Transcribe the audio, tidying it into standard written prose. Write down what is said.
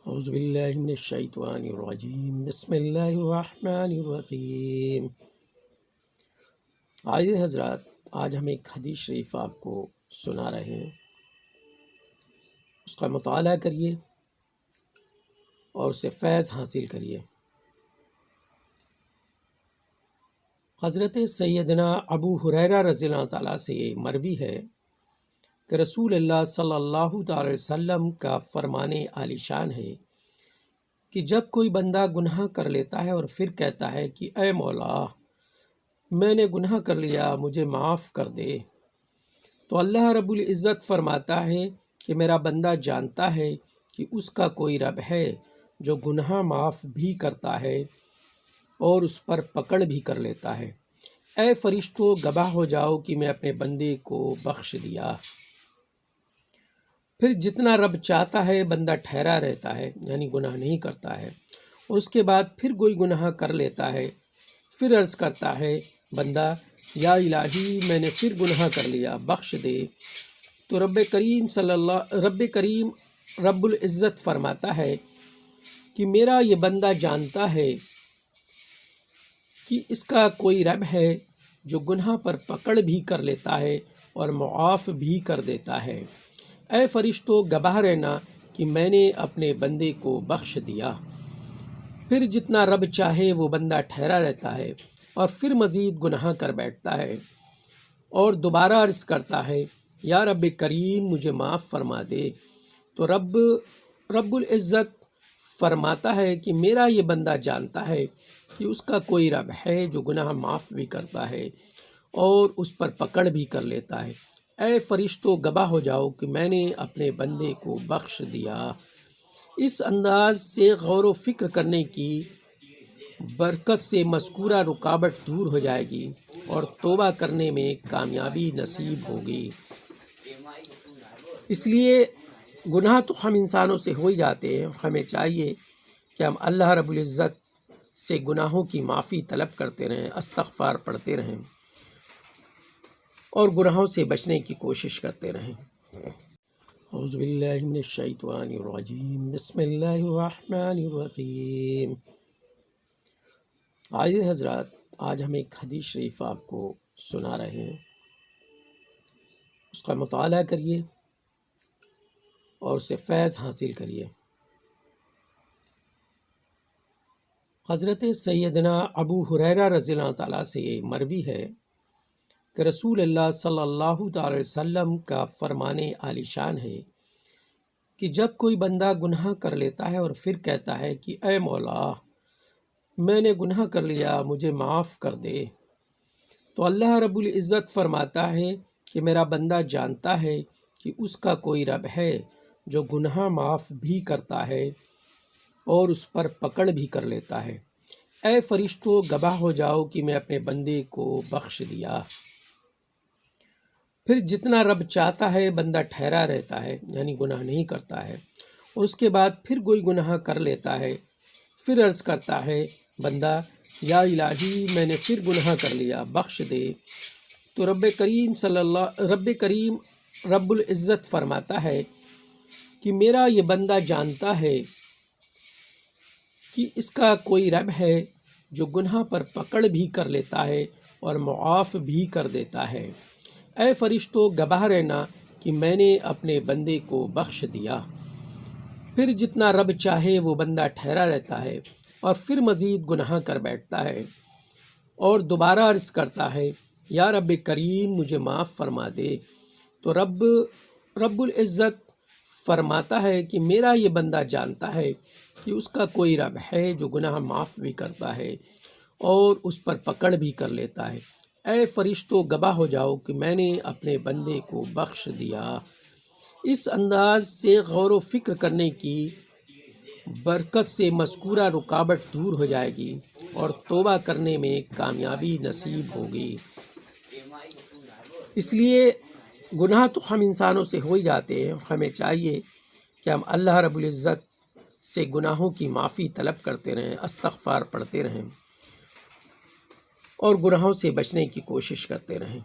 اعوذ باللہ من الشیطان الرجیم بسم اللہ الرحمن الرحیم۔ عزیز حضرات، آج ہم ایک حدیث شریف آپ کو سنا رہے ہیں، اس کا مطالعہ کریے اور اسے فیض حاصل کریے۔ حضرت سیدنا ابو ہریرہ رضی اللہ تعالیٰ سے یہ مروی ہے کہ رسول اللہ صلی اللہ تعالی علیہ وسلم کا فرمان عالی شان ہے کہ جب کوئی بندہ گناہ کر لیتا ہے اور پھر کہتا ہے کہ اے مولا، میں نے گناہ کر لیا، مجھے معاف کر دے، تو اللہ رب العزت فرماتا ہے کہ میرا بندہ جانتا ہے کہ اس کا کوئی رب ہے جو گناہ معاف بھی کرتا ہے اور اس پر پکڑ بھی کر لیتا ہے۔ اے فرشتوں، گواہ ہو جاؤ کہ میں اپنے بندے کو بخش دیا۔ پھر جتنا رب چاہتا ہے بندہ ٹھہرا رہتا ہے، یعنی گناہ نہیں کرتا ہے، اور اس کے بعد پھر کوئی گناہ کر لیتا ہے، پھر عرض کرتا ہے بندہ یا الہی میں نے پھر گناہ کر لیا، بخش دے، تو رب کریم رب العزت فرماتا ہے کہ میرا یہ بندہ جانتا ہے کہ اس کا کوئی رب ہے جو گناہ پر پکڑ بھی کر لیتا ہے اور معاف بھی کر دیتا ہے۔ اے فرشتوں، گواہ رہنا کہ میں نے اپنے بندے کو بخش دیا۔ پھر جتنا رب چاہے وہ بندہ ٹھہرا رہتا ہے اور پھر مزید گناہ کر بیٹھتا ہے اور دوبارہ عرض کرتا ہے یا رب کریم مجھے معاف فرما دے، تو رب العزت فرماتا ہے کہ میرا یہ بندہ جانتا ہے کہ اس کا کوئی رب ہے جو گناہ معاف بھی کرتا ہے اور اس پر پکڑ بھی کر لیتا ہے۔ اے فرشتوں، گواہ ہو جاؤ کہ میں نے اپنے بندے کو بخش دیا۔ اس انداز سے غور و فکر کرنے کی برکت سے مذکورہ رکاوٹ دور ہو جائے گی اور توبہ کرنے میں کامیابی نصیب ہوگی۔ اس لیے گناہ تو ہم انسانوں سے ہو ہی جاتے ہیں، ہمیں چاہیے کہ ہم اللہ رب العزت سے گناہوں کی معافی طلب کرتے رہیں، استغفار پڑھتے رہیں اور گناہوں سے بچنے کی کوشش کرتے رہیں۔ اعوذ باللہ من الشیطان الرجیم بسم اللہ الرحمن الرحیم۔ عزیز حضرات، آج ہم ایک حدیث شریف آپ کو سنا رہے ہیں، اس کا مطالعہ کریے اور اسے فیض حاصل کریے۔ حضرت سیدنا ابو ہریرہ رضی اللہ تعالیٰ سے یہ مروی ہے کہ رسول اللہ صلی اللہ تعالی علیہ وسلم کا فرمان عالی شان ہے کہ جب کوئی بندہ گناہ کر لیتا ہے اور پھر کہتا ہے کہ اے مولا، میں نے گناہ کر لیا، مجھے معاف کر دے، تو اللہ رب العزت فرماتا ہے کہ میرا بندہ جانتا ہے کہ اس کا کوئی رب ہے جو گناہ معاف بھی کرتا ہے اور اس پر پکڑ بھی کر لیتا ہے۔ اے فرشتوں، گواہ ہو جاؤ کہ میں اپنے بندے کو بخش دیا۔ پھر جتنا رب چاہتا ہے بندہ ٹھہرا رہتا ہے، یعنی گناہ نہیں کرتا ہے، اور اس کے بعد پھر کوئی گناہ کر لیتا ہے، پھر عرض کرتا ہے بندہ یا الہی میں نے پھر گناہ کر لیا، بخش دے، تو رب کریم رب العزت فرماتا ہے کہ میرا یہ بندہ جانتا ہے کہ اس کا کوئی رب ہے جو گناہ پر پکڑ بھی کر لیتا ہے اور معاف بھی کر دیتا ہے۔ اے فرشتوں، گواہ رہنا کہ میں نے اپنے بندے کو بخش دیا۔ پھر جتنا رب چاہے وہ بندہ ٹھہرا رہتا ہے اور پھر مزید گناہ کر بیٹھتا ہے اور دوبارہ عرض کرتا ہے یا رب کریم مجھے معاف فرما دے، تو رب العزت فرماتا ہے کہ میرا یہ بندہ جانتا ہے کہ اس کا کوئی رب ہے جو گناہ معاف بھی کرتا ہے اور اس پر پکڑ بھی کر لیتا ہے۔ اے فرشتوں، گواہ ہو جاؤ کہ میں نے اپنے بندے کو بخش دیا۔ اس انداز سے غور و فکر کرنے کی برکت سے مذکورہ رکاوٹ دور ہو جائے گی اور توبہ کرنے میں کامیابی نصیب ہوگی۔ اس لیے گناہ تو ہم انسانوں سے ہو ہی جاتے ہیں، ہمیں چاہیے کہ ہم اللہ رب العزت سے گناہوں کی معافی طلب کرتے رہیں، استغفار پڑھتے رہیں اور گناہوں سے بچنے کی کوشش کرتے رہیں۔